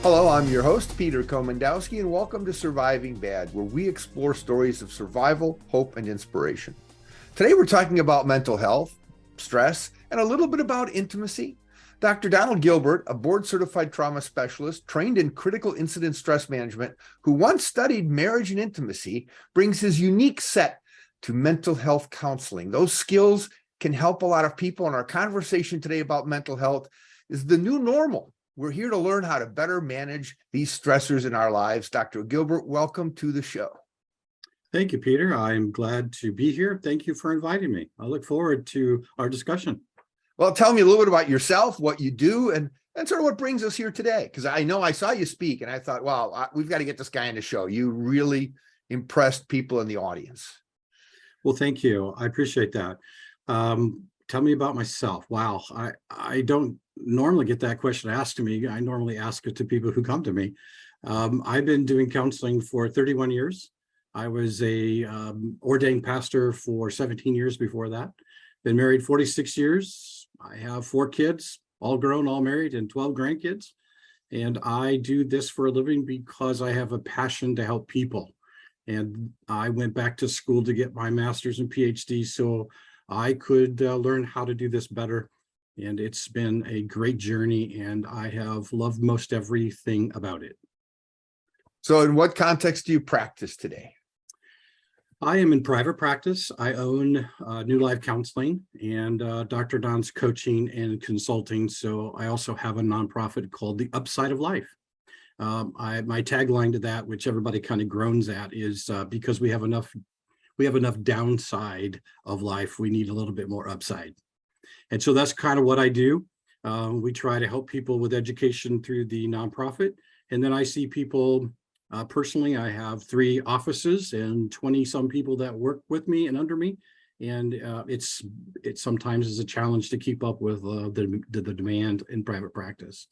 Hello, I'm your host, Peter Komendowski, and welcome to Surviving Bad, where we explore stories of survival, hope, and inspiration. Today, we're talking about mental health, stress, and a little bit about intimacy. Dr. Donald Gilbert, a board-certified trauma specialist trained in critical incident stress management, who once studied marriage and intimacy, brings his unique set to mental health counseling. Those skills can help a lot of people, and our conversation today about mental health is the new normal. We're here to learn how to better manage these stressors in our lives. Dr. Gilbert, welcome to the show. Thank you, Peter. I'm glad to be here. Thank you for inviting me. I look forward to our discussion. Well, tell me a little bit about yourself, what you do, and sort of what brings us here today. Because I know I saw you speak and I thought, wow, we've got to get this guy on the show. You really impressed people in the audience. Well, thank you. I appreciate that. Tell me about myself. Wow. I don't normally get that question asked to me. I normally ask it to people who come to me. I've been doing counseling for 31 years. I was a ordained pastor for 17 years before that. Been married 46 years. I have 4 kids, all grown, all married, and 12 grandkids. And I do this for a living because I have a passion to help people. And I went back to school to get my master's and PhD so I could learn how to do this better. And it's been a great journey, and I have loved most everything about it. So in what context do you practice today? I am in private practice. I own New Life Counseling and Dr. Don's coaching and consulting. So I also have a nonprofit called The Upside of Life. My tagline to that, which everybody kind of groans at, is because we have enough downside of life, we need a little bit more upside. And so that's kind of what I do. We try to help people with education through the nonprofit. And then I see people personally. I have 3 offices and 20 some people that work with me and under me. And it sometimes is a challenge to keep up with the demand in private practice.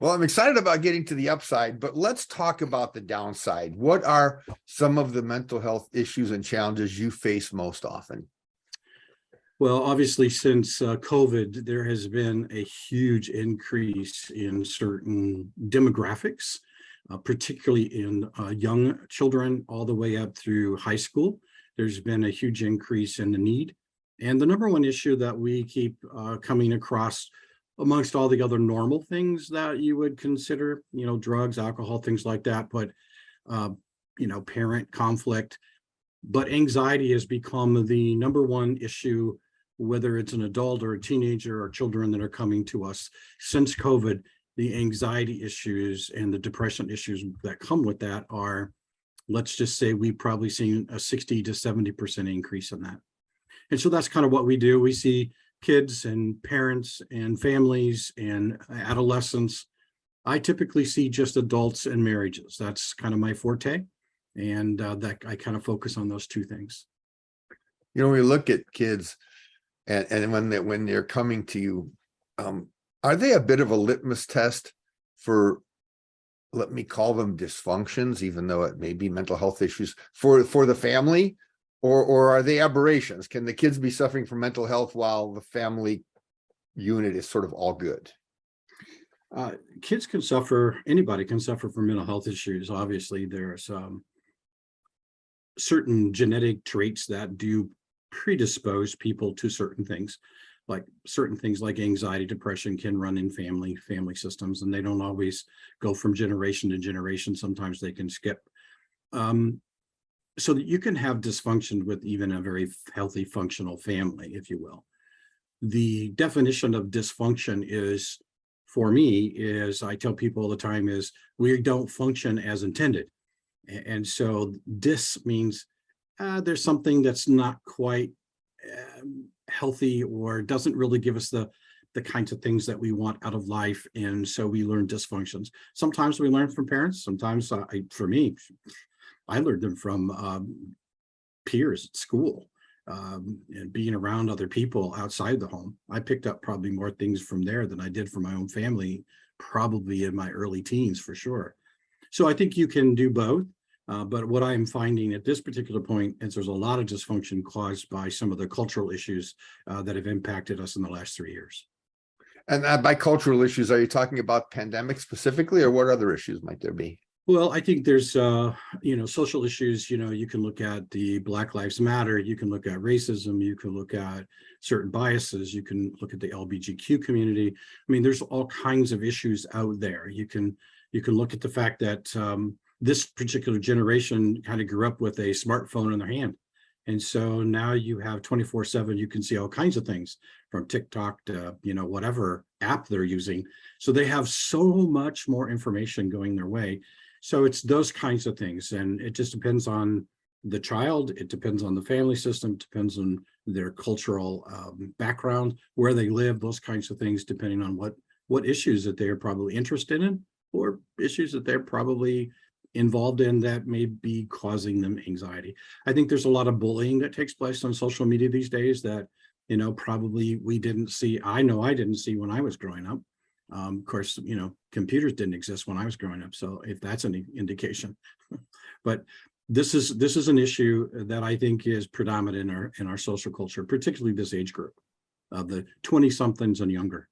Well, I'm excited about getting to the upside, but let's talk about the downside. What are some of the mental health issues and challenges you face most often? Well, obviously, since COVID, there has been a huge increase in certain demographics, particularly in young children all the way up through high school. There's been a huge increase in the need. And the number one issue that we keep coming across amongst all the other normal things that you would consider, drugs, alcohol, things like that, but, parent conflict. But anxiety has become the number one issue, whether it's an adult or a teenager or children that are coming to us. Since COVID, the anxiety issues and the depression issues that come with that are, let's just say, we've probably seen a 60 to 70% increase in that. And so that's kind of what we do. We see kids and parents and families and adolescents. I typically see just adults and marriages. That's kind of my forte. And that I kind of focus on those 2 things. We look at kids and when they're coming to you, are they a bit of a litmus test for, let me call them dysfunctions, even though it may be mental health issues for the family? Or are they aberrations? Can the kids be suffering from mental health while the family unit is sort of all good? Kids can suffer, anybody can suffer from mental health issues. Obviously, there's certain genetic traits that do predispose people to certain things like anxiety, depression can run in family systems, and they don't always go from generation to generation. Sometimes they can skip. So that you can have dysfunction with even a very healthy, functional family, if you will. The definition of dysfunction is, for me, is I tell people all the time, is we don't function as intended. And so this means there's something that's not quite healthy or doesn't really give us the kinds of things that we want out of life. And so we learn dysfunctions. Sometimes we learn from parents. Sometimes, for me, I learned them from peers at school and being around other people outside the home. I picked up probably more things from there than I did from my own family, probably in my early teens, for sure. So I think you can do both. But what I'm finding at this particular point is there's a lot of dysfunction caused by some of the cultural issues that have impacted us in the last 3 years. And by cultural issues, are you talking about pandemic specifically, or what other issues might there be? Well, I think there's, social issues. You can look at the Black Lives Matter, you can look at racism, you can look at certain biases, you can look at the LGBTQ community. I mean, there's all kinds of issues out there. You can look at the fact that this particular generation kind of grew up with a smartphone in their hand. And so now you have 24/7, you can see all kinds of things from TikTok to, whatever app they're using. So they have so much more information going their way. So it's those kinds of things. And it just depends on the child. It depends on the family system, depends on their cultural background, where they live, those kinds of things, depending on what issues that they're probably interested in, or issues that they're probably involved in that may be causing them anxiety. I think there's a lot of bullying that takes place on social media these days that, probably we didn't see. I know I didn't see when I was growing up. Of course, computers didn't exist when I was growing up. So if that's any indication, but this is an issue that I think is predominant in our social culture, particularly this age group of the 20-somethings and younger.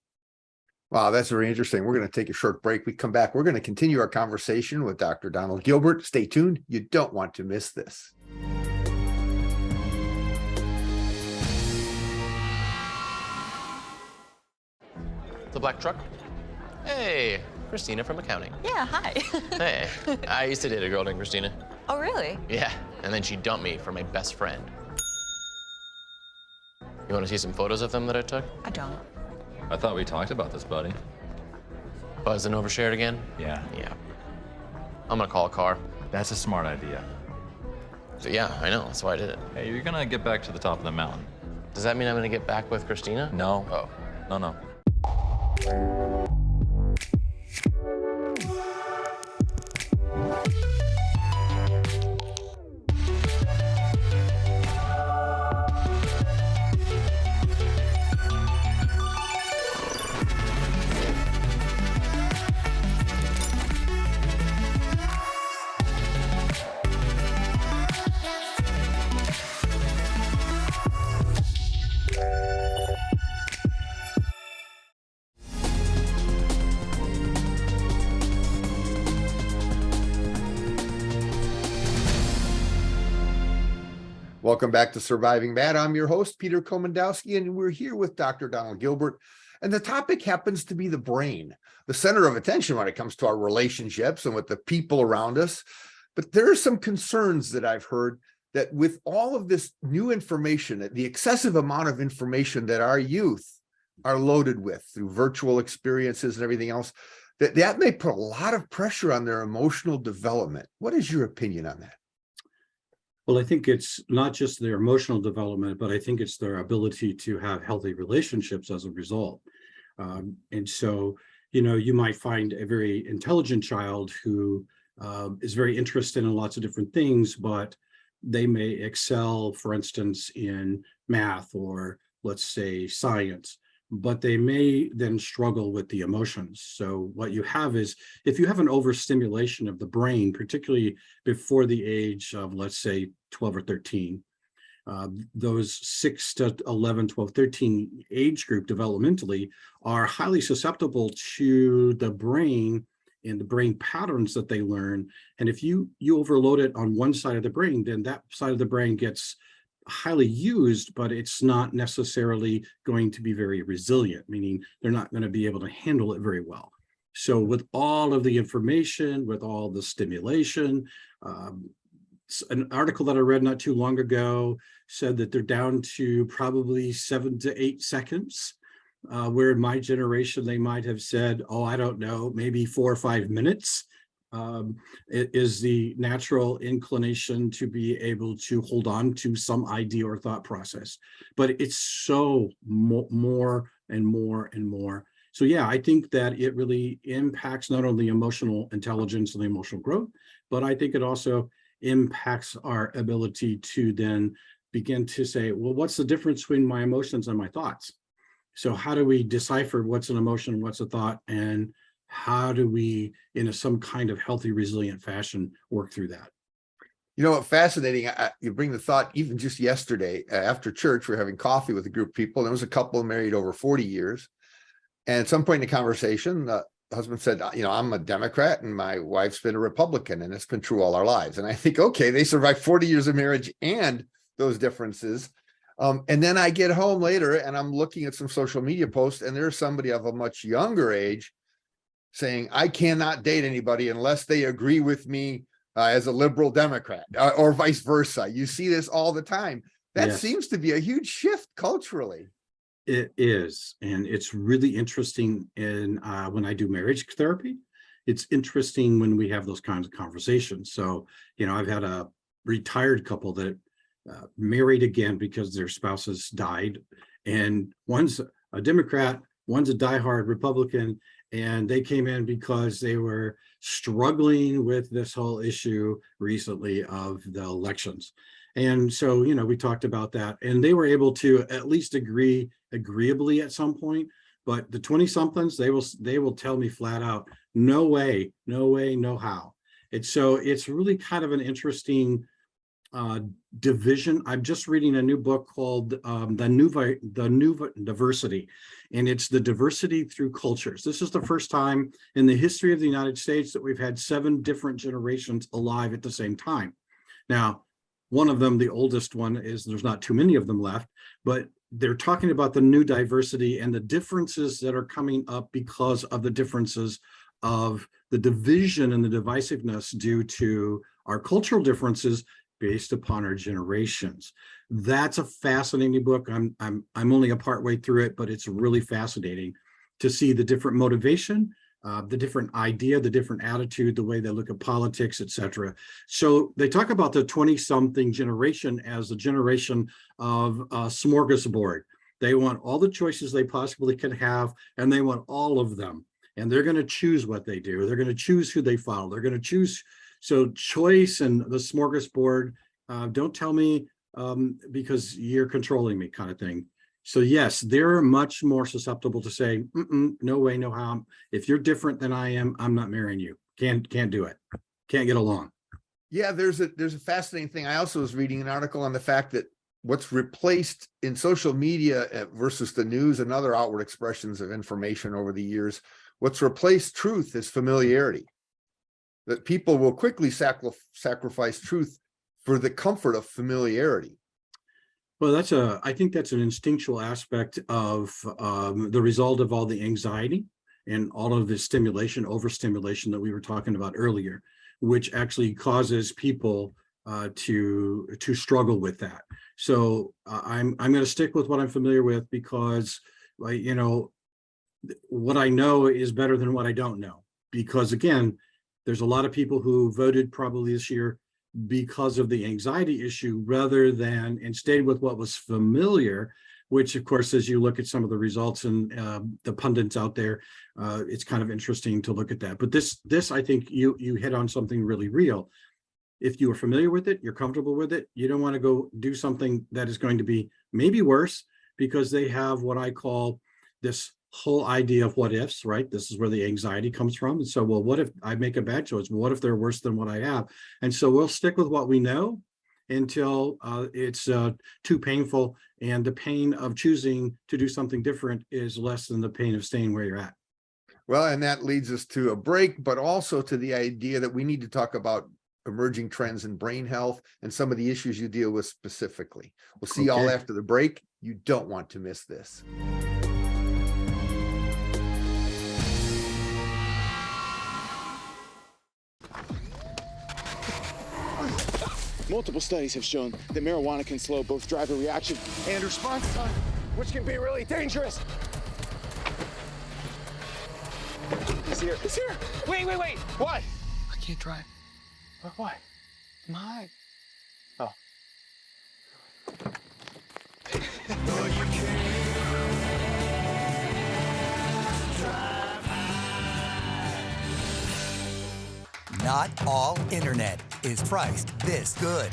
Wow, that's very interesting. We're going to take a short break. We come back. We're going to continue our conversation with Dr. Donald Gilbert. Stay tuned. You don't want to miss this. The black truck? Hey, Christina from accounting. Yeah, hi. Hey, I used to date a girl named Christina. Oh, really? Yeah, and then she dumped me for my best friend. You want to see some photos of them that I took? I don't. I thought we talked about this, buddy. Buzz and overshared again? Yeah. Yeah. I'm gonna call a car. That's a smart idea. So yeah, I know, that's why I did it. Hey, you're gonna get back to the top of the mountain. Does that mean I'm gonna get back with Christina? No. Oh. No. Welcome back to Surviving Bad. I'm your host, Peter Komendowski, and we're here with Dr. Donald Gilbert. And the topic happens to be the brain, the center of attention when it comes to our relationships and with the people around us. But there are some concerns that I've heard that with all of this new information, the excessive amount of information that our youth are loaded with through virtual experiences and everything else, that may put a lot of pressure on their emotional development. What is your opinion on that? Well, I think it's not just their emotional development, but I think it's their ability to have healthy relationships as a result. And so, you might find a very intelligent child who is very interested in lots of different things, but they may excel, for instance, in math or, let's say, science, but they may then struggle with the emotions. So what you have is, if you have an overstimulation of the brain, particularly before the age of, let's say, 12 or 13, those 6 to 11, 12, 13 age group developmentally are highly susceptible to the brain and the brain patterns that they learn. And if you overload it on one side of the brain, then that side of the brain gets highly used, but it's not necessarily going to be very resilient, meaning they're not going to be able to handle it very well. So with all of the information, with all the stimulation, an article that I read not too long ago said that they're down to probably 7 to 8 seconds, where in my generation, they might have said, oh, I don't know, maybe 4 or 5 minutes. It is the natural inclination to be able to hold on to some idea or thought process, but it's so more and more and more. So yeah, I think that it really impacts not only emotional intelligence and emotional growth, but I think it also impacts our ability to then begin to say, well, what's the difference between my emotions and my thoughts? So how do we decipher what's an emotion, what's a thought, and how do we, in some kind of healthy, resilient fashion, work through that? You know what, fascinating. You bring the thought, even just yesterday after church, we're having coffee with a group of people. There was a couple married over 40 years. And at some point in the conversation, the husband said, I'm a Democrat and my wife's been a Republican, and it's been true all our lives. And I think, okay, they survived 40 years of marriage and those differences. And then I get home later and I'm looking at some social media posts, and there's somebody of a much younger age saying, I cannot date anybody unless they agree with me as a liberal Democrat, or vice versa. You see this all the time. That Yes. seems to be a huge shift culturally. It is, and it's really interesting in when I do marriage therapy. It's interesting when we have those kinds of conversations. So, I've had a retired couple that married again because their spouses died, and one's a Democrat, one's a diehard Republican, and they came in because they were struggling with this whole issue recently of the elections. And so, we talked about that, and they were able to at least agree agreeably at some point. But the 20-somethings, they will tell me flat out, no way, no how. It's really kind of an interesting division. I'm just reading a new book called the new Diversity, and it's the diversity through cultures. This is the first time in the history of the United States that we've had 7 different generations alive at the same time. Now, one of them, the oldest one, is there's not too many of them left, but they're talking about the new diversity and the differences that are coming up because of the differences of the division and the divisiveness due to our cultural differences based upon our generations. That's a fascinating book. I'm only a part way through it, but it's really fascinating to see the different motivation, the different idea, the different attitude, the way they look at politics, etc. So they talk about the 20-something generation as a generation of smorgasbord. They want all the choices they possibly can have, and they want all of them. And they're going to choose what they do. They're going to choose who they follow. They're going to choose. So choice and the smorgasbord, don't tell me because you're controlling me, kind of thing. So yes, they're much more susceptible to say, no way, no how. If you're different than I am, I'm not marrying you. Can't do it. Can't get along. Yeah, there's a fascinating thing. I also was reading an article on the fact that what's replaced in social media versus the news and other outward expressions of information over the years, what's replaced truth is familiarity. That people will quickly sacrifice truth for the comfort of familiarity. Well, I think that's an instinctual aspect of the result of all the anxiety and all of the stimulation, overstimulation that we were talking about earlier, which actually causes people to struggle with that. So I'm going to stick with what I'm familiar with because, what I know is better than what I don't know. Because again, there's a lot of people who voted probably this year because of the anxiety issue rather than and stayed with what was familiar, which of course, as you look at some of the results and the pundits out there, it's kind of interesting to look at that. But this I think you hit on something really real. If you are familiar with it, you're comfortable with it, you don't want to go do something that is going to be maybe worse, because they have what I call this whole idea of what ifs, right? This is where the anxiety comes from. And so, well, what if I make a bad choice? What if they're worse than what I have? And so we'll stick with what we know until it's too painful, and the pain of choosing to do something different is less than the pain of staying where you're at. Well, and that leads us to a break, but also to the idea that we need to talk about emerging trends in brain health and some of the issues you deal with specifically. We'll see you all after the break. You don't want to miss this. Multiple studies have shown that marijuana can slow both driver reaction and response time, which can be really dangerous. He's here. He's here. Wait. What? I can't drive. Why? My. Oh. Not all internet is priced this good.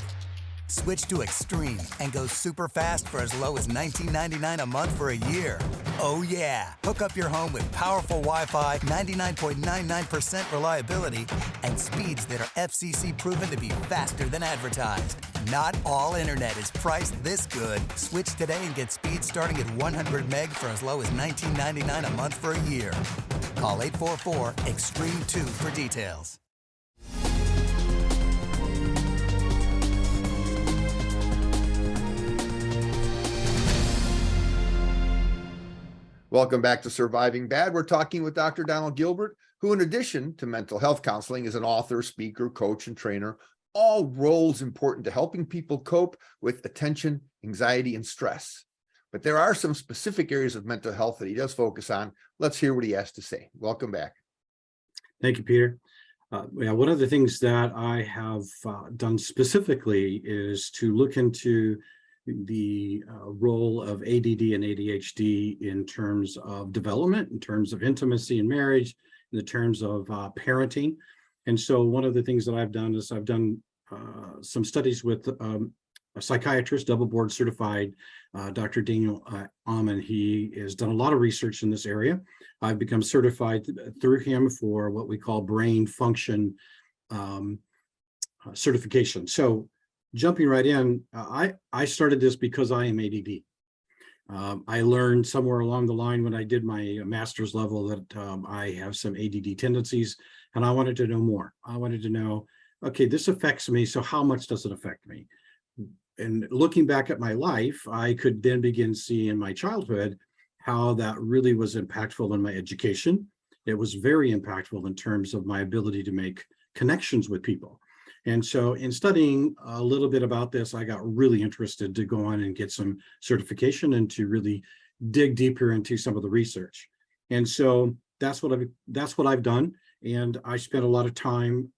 Switch to Extreme and go super fast for as low as $19.99 a month for a year. Oh yeah, hook up your home with powerful Wi-Fi, 99.99% reliability, and speeds that are FCC proven to be faster than advertised. Not all internet is priced this good. Switch today and get speeds starting at 100 meg for as low as $19.99 a month for a year. Call 844-EXTREME2 for details. Welcome back to Surviving Bad. We're talking with Dr. Donald Gilbert, who, in addition to mental health counseling, is an author, speaker, coach, and trainer, all roles important to helping people cope with attention, anxiety, and stress. But there are some specific areas of mental health that he does focus on. Let's hear what he has to say. Welcome back. Thank you, Peter. One of the things that I have done specifically is to look into the role of ADD and ADHD in terms of development, in terms of intimacy and marriage, in the terms of parenting. And so one of the things that I've done is I've done some studies with a psychiatrist, double board certified, Dr. Daniel Amen. He has done a lot of research in this area. I've become certified through him for what we call brain function certification. So jumping right in, I started this because I am ADD. I learned somewhere along the line when I did my master's level that I have some ADD tendencies, and I wanted to know more. I wanted to know, okay, this affects me, so how much does it affect me? And looking back at my life, I could then begin seeing in my childhood how that really was impactful in my education. It was very impactful in terms of my ability to make connections with people. And so in studying a little bit about this, I got really interested to go on and get some certification and to really dig deeper into some of the research. And so that's what I've done. And I spent a lot of time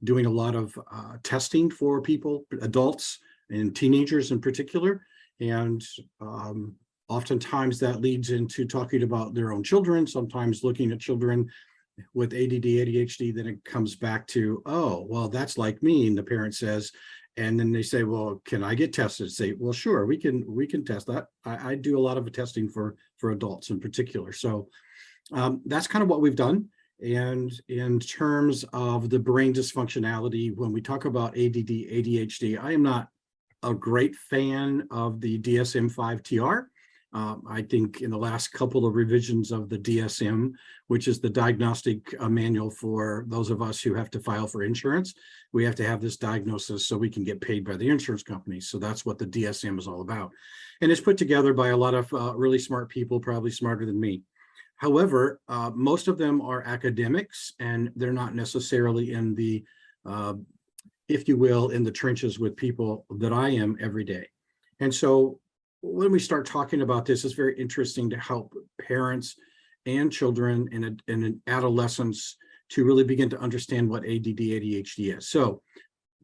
doing a lot of testing for people, adults and teenagers in particular. And oftentimes that leads into talking about their own children, sometimes looking at children with ADD, ADHD, then it comes back to, oh, well, that's like me, and the parent says, and then they say, well, can I get tested? Say, well, sure, we can test that. I do a lot of testing for adults in particular. So that's kind of what we've done. And in terms of the brain dysfunctionality, when we talk about ADD, ADHD, I am not a great fan of the DSM-5 TR. I think in the last couple of revisions of the DSM, which is the diagnostic manual for those of us who have to file for insurance, we have to have this diagnosis so we can get paid by the insurance companies. So that's what the DSM is all about. And it's put together by a lot of really smart people, probably smarter than me. However, most of them are academics, and they're not necessarily in the, if you will, in the trenches with people that I am every day. And so when we start talking about this, it's very interesting to help parents and children and adolescents to really begin to understand what ADD, ADHD is. So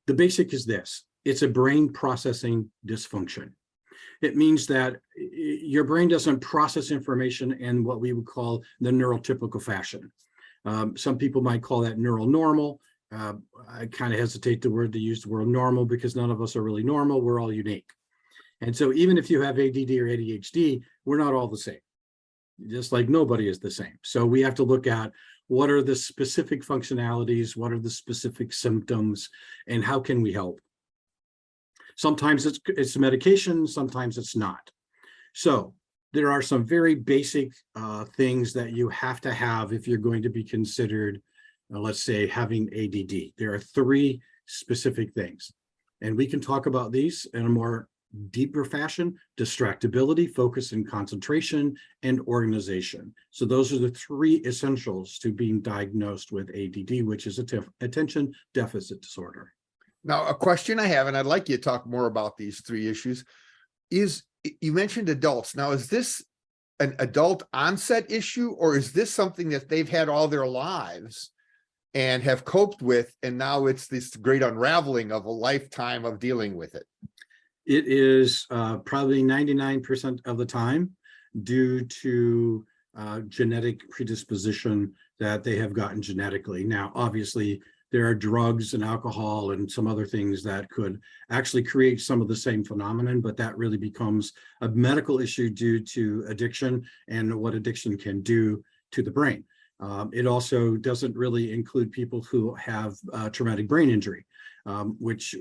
the basic is this: it's a brain processing dysfunction. It means that your brain doesn't process information in what we would call the neurotypical fashion. Some people might call that neural normal. I kind of hesitate to use the word normal because none of us are really normal. We're all unique. And so even if you have ADD or ADHD, we're not all the same, just like nobody is the same. So we have to look at what are the specific functionalities, what are the specific symptoms, and how can we help? Sometimes it's medication, sometimes it's not. So there are some very basic things that you have to have if you're going to be considered, let's say, having ADD. There are 3 specific things, and we can talk about these in a more deeper fashion: distractibility, focus and concentration, and organization. So those are the 3 essentials to being diagnosed with ADD, which is attention deficit disorder. Now, a question I have, and I'd like you to talk more about these 3 issues, is you mentioned adults. Now, is this an adult onset issue, or is this something that they've had all their lives and have coped with, and now it's this great unraveling of a lifetime of dealing with it? It is probably 99% of the time due to genetic predisposition that they have gotten genetically. Now, obviously, there are drugs and alcohol and some other things that could actually create some of the same phenomenon, but that really becomes a medical issue due to addiction and what addiction can do to the brain. It also doesn't really include people who have traumatic brain injury, which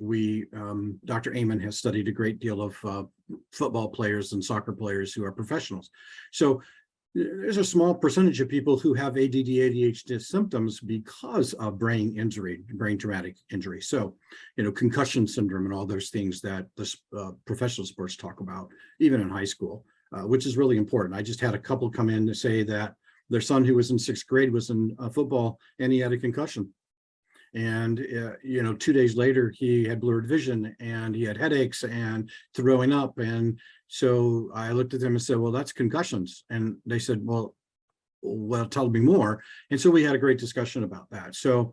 Dr. Amen has studied a great deal of football players and soccer players who are professionals. So there's a small percentage of people who have ADD, ADHD symptoms because of brain injury, brain traumatic injury. So, concussion syndrome and all those things that the professional sports talk about, even in high school, which is really important. I just had a couple come in to say that their son who was in 6th grade was in football and he had a concussion. And, 2 days later, he had blurred vision and he had headaches and throwing up. And so I looked at them and said, well, that's concussions. And they said, well, tell me more. And so we had a great discussion about that. So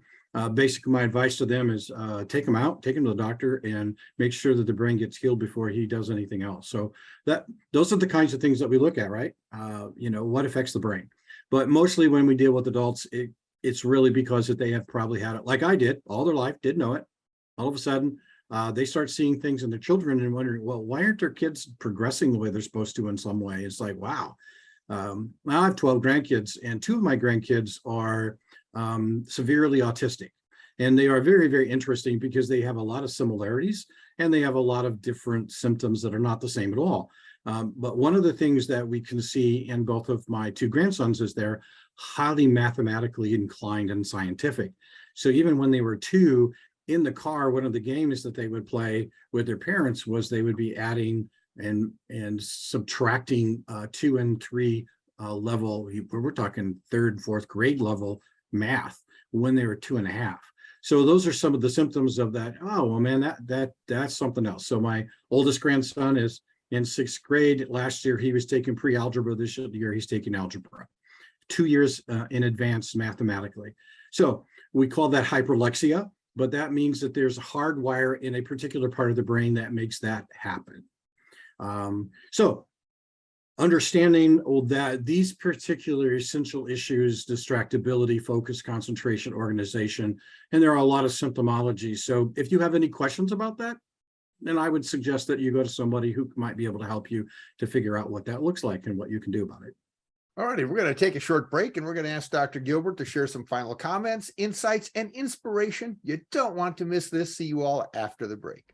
basically, my advice to them is take him out, take him to the doctor and make sure that the brain gets healed before he does anything else. So those are the kinds of things that we look at, right? What affects the brain. But mostly when we deal with adults, it's really because that they have probably had it like I did all their life, didn't know it. All of a sudden, they start seeing things in their children and wondering, well, why aren't their kids progressing the way they're supposed to in some way? It's like, wow. Now I have 12 grandkids and 2 of my grandkids are severely autistic. And they are very, very interesting because they have a lot of similarities and they have a lot of different symptoms that are not the same at all. But one of the things that we can see in both of my 2 grandsons is they're highly mathematically inclined and scientific. So even when they were 2 in the car, one of the games that they would play with their parents was they would be adding and subtracting 2 and 3 level. We're talking 3rd, 4th grade level math when they were 2.5. So those are some of the symptoms of that. Oh, well, man, that's something else. So my oldest grandson is in 6th grade. Last year, he was taking pre-algebra. This year, he's taking algebra. 2 years in advance mathematically. So we call that hyperlexia, but that means that there's a hardwire in a particular part of the brain that makes that happen. So understanding that these particular essential issues, distractibility, focus, concentration, organization, and there are a lot of symptomologies. So if you have any questions about that, then I would suggest that you go to somebody who might be able to help you to figure out what that looks like and what you can do about it. All righty, we're going to take a short break and we're going to ask Dr. Gilbert to share some final comments, insights, and inspiration. You don't want to miss this. See you all after the break.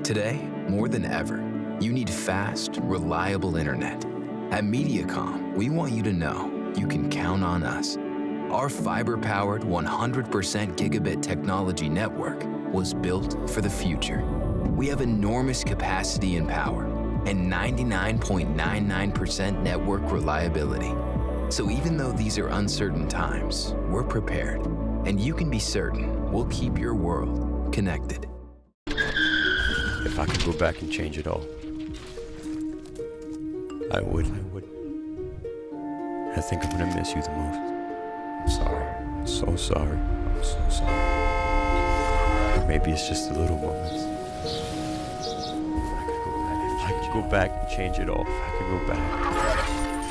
Today, more than ever, you need fast, reliable internet. At Mediacom, we want you to know you can count on us. Our fiber-powered 100% gigabit technology network was built for the future. We have enormous capacity and power and 99.99% network reliability. So even though these are uncertain times, we're prepared, and you can be certain we'll keep your world connected. If I could go back and change it all, I would. I think I'm gonna miss you the most. I'm sorry. I'm so sorry. I'm so sorry. Maybe it's just the little moments. If I could go back and change it all, if I could go back,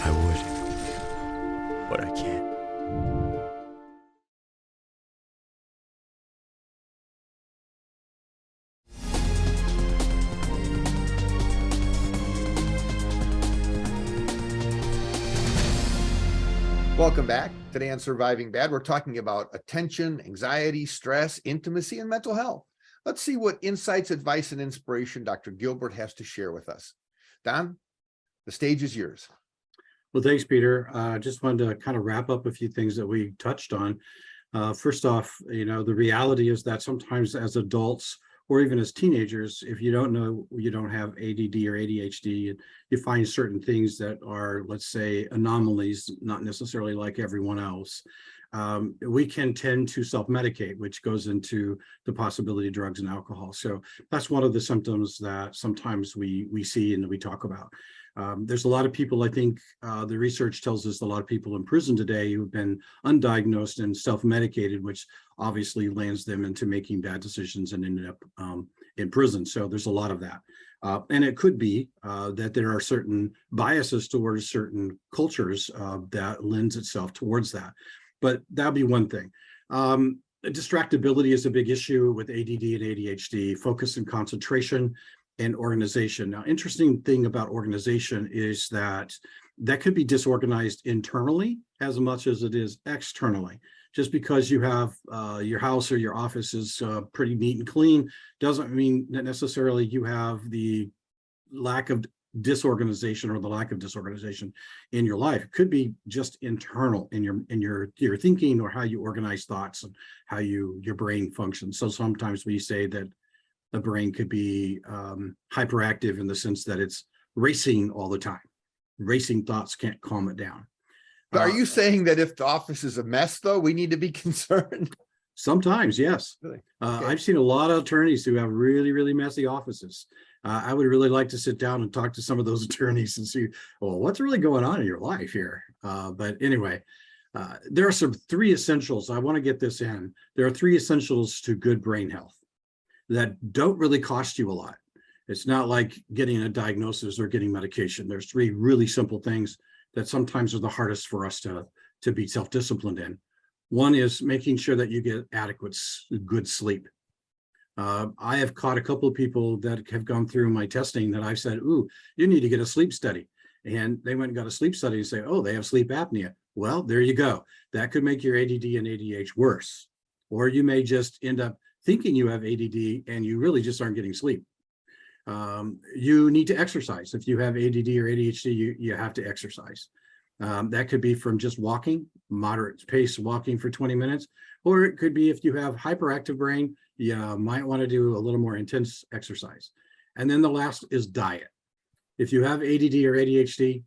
I would. But I can't. Welcome back. Today on Surviving Bad, we're talking about attention, anxiety, stress, intimacy, and mental health. Let's see what insights, advice, and inspiration Dr. Gilbert has to share with us. Don, the stage is yours. Well, thanks, Peter. I just wanted to kind of wrap up a few things that we touched on. First off, the reality is that sometimes as adults or even as teenagers, if you don't know you don't have ADD or ADHD, and you find certain things that are, let's say, anomalies, not necessarily like everyone else, we can tend to self-medicate, which goes into the possibility of drugs and alcohol. So that's one of the symptoms that sometimes we see and we talk about. There's a lot of people, I think the research tells us a lot of people in prison today who've been undiagnosed and self-medicated, which obviously lands them into making bad decisions and ended up in prison. So there's a lot of that. And it could be that there are certain biases towards certain cultures that lends itself towards that. But that'd be one thing. Distractibility is a big issue with ADD and ADHD, focus and concentration, and organization. Now, interesting thing about organization is that could be disorganized internally as much as it is externally. Just because you have your house or your office is pretty neat and clean doesn't mean that necessarily you have the lack of disorganization or the lack of disorganization in your life. It could be just internal in your thinking or how you organize thoughts and how your brain functions. So sometimes we say that the brain could be hyperactive in the sense that it's racing all the time. Racing thoughts can't calm it down. But are you saying that if the office is a mess, though, we need to be concerned? Sometimes, yes. Really? Okay. Okay. I've seen a lot of attorneys who have really, really messy offices. I would really like to sit down and talk to some of those attorneys and see, well, what's really going on in your life here? But anyway, there are some 3 essentials. I want to get this in. There are 3 essentials to good brain health that don't really cost you a lot. It's not like getting a diagnosis or getting medication. There's 3 really simple things that sometimes are the hardest for us to be self-disciplined in. One is making sure that you get adequate, good sleep. I have caught a couple of people that have gone through my testing that I've said, ooh, you need to get a sleep study. And they went and got a sleep study and say, oh, they have sleep apnea. Well, there you go. That could make your ADD and ADHD worse. Or you may just end up thinking you have ADD and you really just aren't getting sleep. You need to exercise. If you have ADD or ADHD, you have to exercise. That could be from just walking, moderate pace walking for 20 minutes, or it could be if you have hyperactive brain, you might want to do a little more intense exercise. And then the last is diet. If you have ADD or ADHD,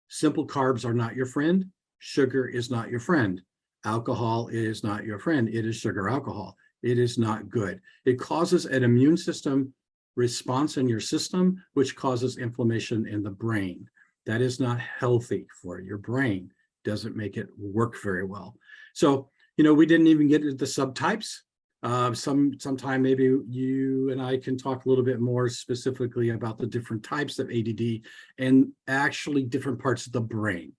simple carbs are not your friend. Sugar is not your friend. Alcohol is not your friend. It is sugar alcohol. It is not good. It causes an immune system response in your system, which causes inflammation in the brain. That is not healthy for your brain. Doesn't make it work very well. So, we didn't even get into the subtypes. Sometime maybe you and I can talk a little bit more specifically about the different types of ADD and actually different parts of the brain.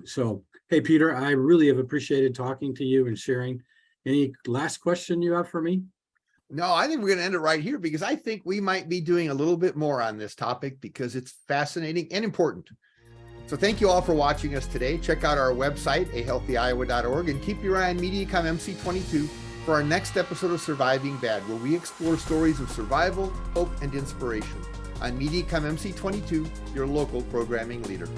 So, hey, Peter, I really have appreciated talking to you and sharing. Any last question you have for me? No, I think we're going to end it right here because I think we might be doing a little bit more on this topic because it's fascinating and important. So thank you all for watching us today. Check out our website, ahealthyiowa.org, and keep your eye on MediaCom MC22 for our next episode of Surviving Bad, where we explore stories of survival, hope, and inspiration on MediaCom MC22, your local programming leader.